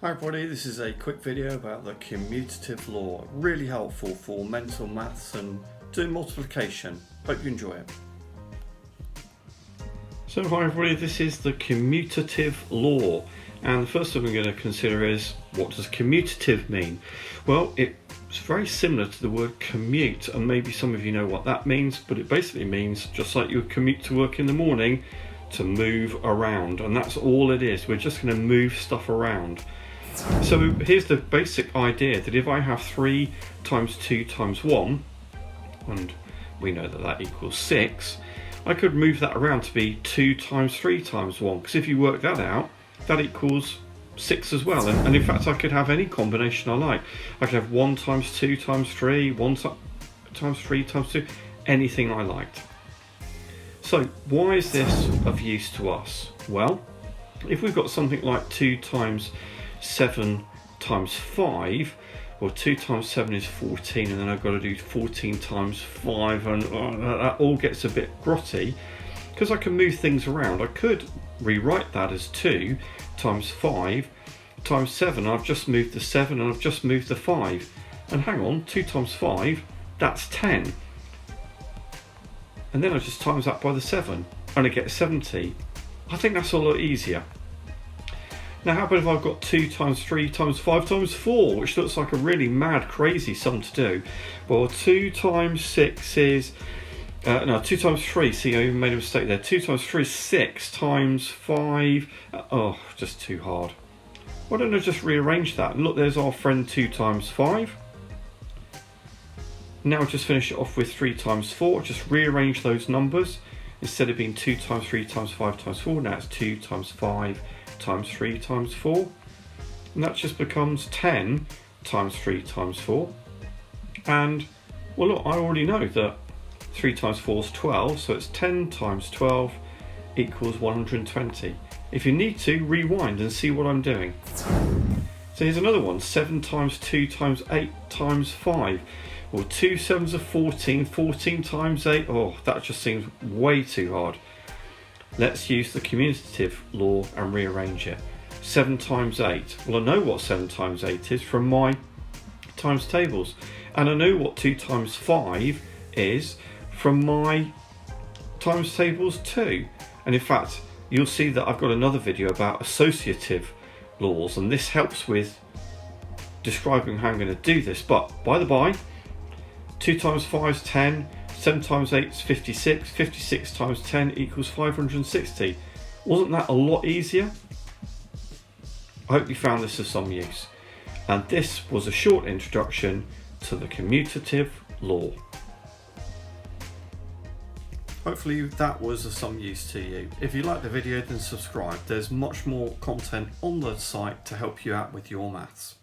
Hi everybody, this is a quick video about the commutative law. Really helpful for mental maths and doing multiplication. Hope you enjoy it. So hi everybody, this is the commutative law, and the first thing we're going to consider is, what does commutative mean? Well, it's very similar to the word commute, and maybe some of you know what that means, but it basically means, just like you would commute to work in the morning, to move around, and that's all it is. We're just going to move stuff around. So here's the basic idea, that if I have 3 times 2 times 1, and we know that that equals 6, I could move that around to be 2 times 3 times 1, because if you work that out, that equals 6 as well. And in fact, I could have any combination I like. I could have 1 times 2 times 3, 1 times 3 times 2, anything I liked. So why is this of use to us? Well, if we've got something like 2 times 7 times 5, well, 2 times 7 is 14, and then I've got to do 14 times 5, and that all gets a bit grotty because I can move things around. I could rewrite that as 2 times 5 times 7. I've just moved the 7 and I've just moved the 5, and hang on, 2 times 5, that's 10, and then I just times that by the 7 and I get 70. I think that's a lot easier. Now how about if I've got 2 times 3 times 5 times 4, which looks like a really mad, crazy sum to do. Well, 2 times 6 is, 2 times 3, see, I even made a mistake there. 2 times 3 is 6 times 5, just too hard. Why don't I just rearrange that? Look, there's our friend 2 times 5. Now just finish it off with 3 times 4, just rearrange those numbers. Instead of being 2 times 3 times 5 times 4, now it's 2 times 5 times 3 times 4, and that just becomes 10 times 3 times 4. And well, look, I already know that 3 times 4 is 12, so it's 10 times 12 equals 120. If you need to, rewind and see what I'm doing. So here's another one, 7 times 2 times 8 times 5. Well, 2 7s are 14, 14 times 8, that just seems way too hard. Let's use the commutative law and rearrange it. 7 times 8. Well, I know what 7 times 8 is from my times tables. And I know what 2 times 5 is from my times tables too. And in fact, you'll see that I've got another video about associative laws, and this helps with describing how I'm going to do this. But by the by, 2 times 5 is 10. 7 times 8 is 56, 56 times 10 equals 560. Wasn't that a lot easier? I hope you found this of some use. And this was a short introduction to the commutative law. Hopefully that was of some use to you. If you liked the video, then subscribe. There's much more content on the site to help you out with your maths.